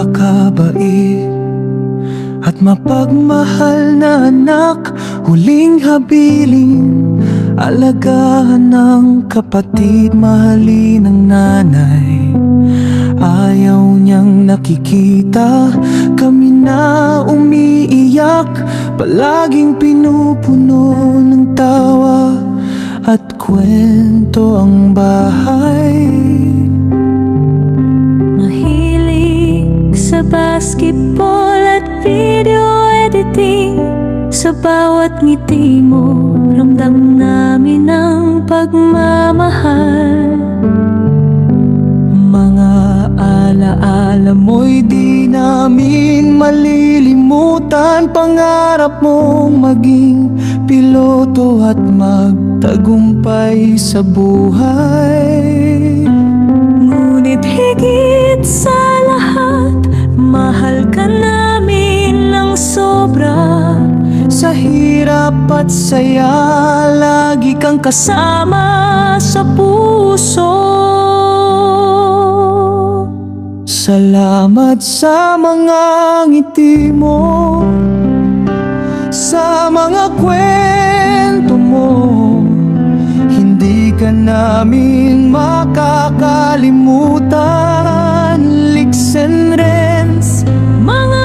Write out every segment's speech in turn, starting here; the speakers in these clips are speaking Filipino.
Napakabait at mapagmahal na anak, huling habilin, alagaan ng kapatid, mahalin ng nanay. Ayaw niyang nakikita kami na umiiyak, palaging pinupuno ng tawa at kwento ang bahay. Mahilig sa basketball at video editing, sa bawat ngiti mo ramdam namin ang pagmamahal. Mga alaala mo'y di namin malilimutan, pangarap mong maging piloto at magtagumpay sa buhay. Ngunit higit sa lahat, mahal ka namin ng sobra. Sa hirap at saya, lagi kang kasama sa puso. Salamat sa mga ngiti mo, sa mga kwento mo, hindi ka namin makakalimutan. Licks and Rents, mga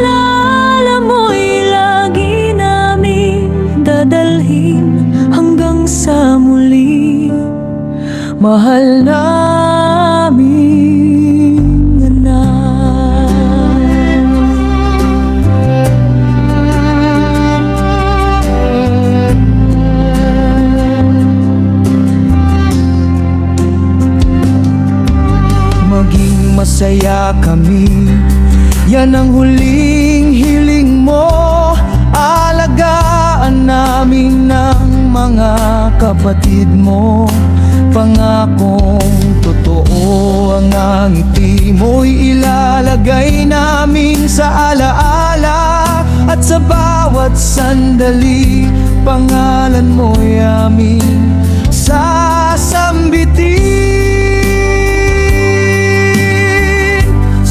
alaala mo'y lagi namin dadalhin hanggang sa muli. Mahal namin masaya kami, yan ang huling hiling mo. Alagaan namin ng mga kapatid mo, pangakong totoo ang ngiti mo'y ilalagay namin sa alaala. At sa bawat sandali, pangalan mo'y aming sasambitin.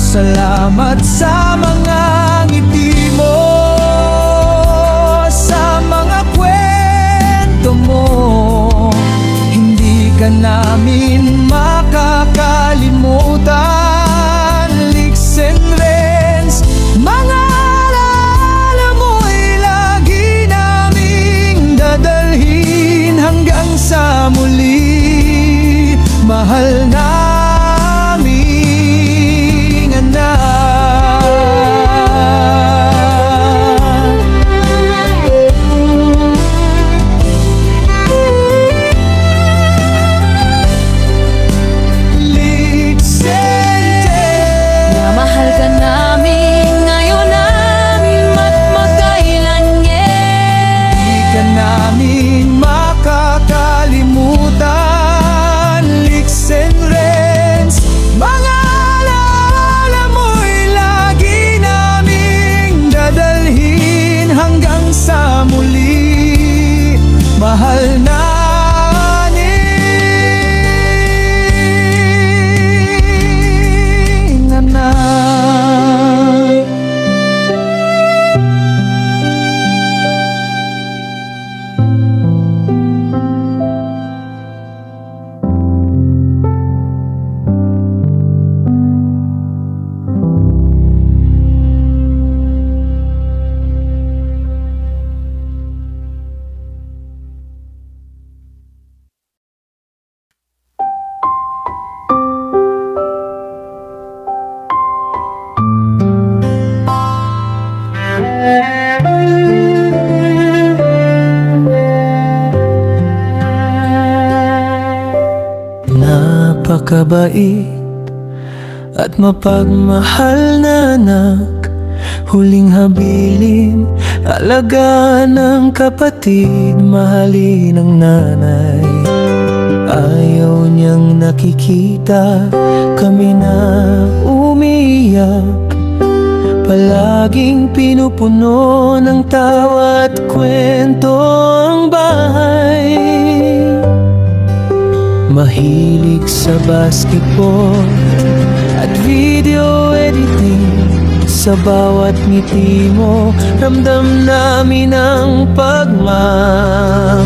Salamat sa mga ngiti mo, sa mga kwento mo, hindi ka namin makakalimutan. Licks and Rents, mga alaala mo'y lagi naming dadalhin hanggang sa muli. Mahal na mahal na ning anak. Napakabait at mapagmahal na anak, huling habilin, alagaan ng kapatid, mahalin ng nanay. Ayaw niyang nakikita kami na umiiyak, palaging pinupuno ng tawa at kwento ang bahay. Mahilig sa basketball at video editing, Sa bawat ngiti mo, ramdam namin ang pagmamahal.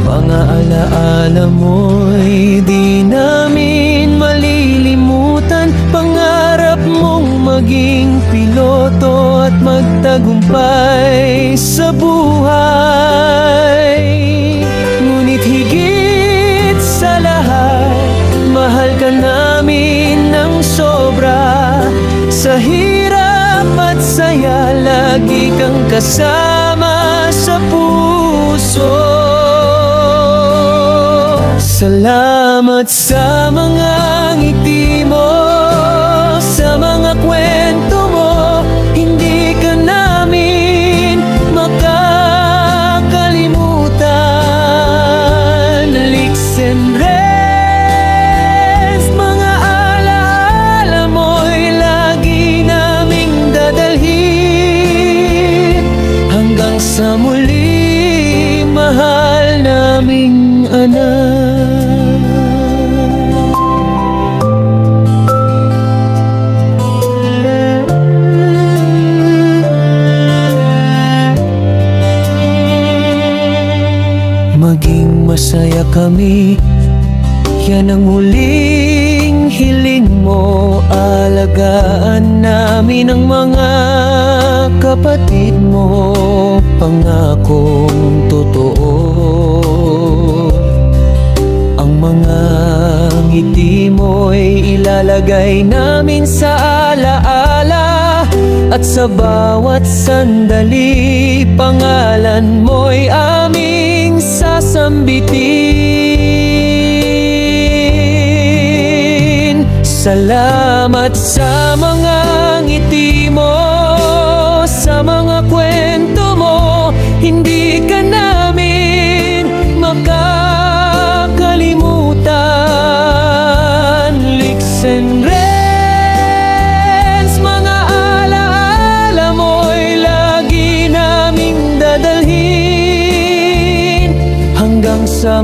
Mga alaala mo'y di namin malilimutan. Pangarap mong maging piloto at magtagumpay sa buhay. Ngunit higit sa lahat, mahal ka namin ng sobra. Sa hirap at saya, lagi kang kasama sa puso. Salamat sa mga ngiti mo, sa mga kwento mo, hindi ka namin makakalimutan. Licks and rest, mga alaala mo'y lagi naming dadalhin. Hanggang sa muli, mahal naming anak. Maging masaya kami, yan ang huling hiling mo. Alagaan namin ang mga kapatid mo, pangakong totoo. Ang mga ngiti mo'y ilalagay namin sa alaala. At sa bawat sandali, pangalan mo'y aming sasambitin. Salamat sa mga ngiti mo, sa mga kwento mo, hindi ka namin makakalimutan. Licks and rest, mga alaala mo'y lagi naming dadalhin. Hanggang sa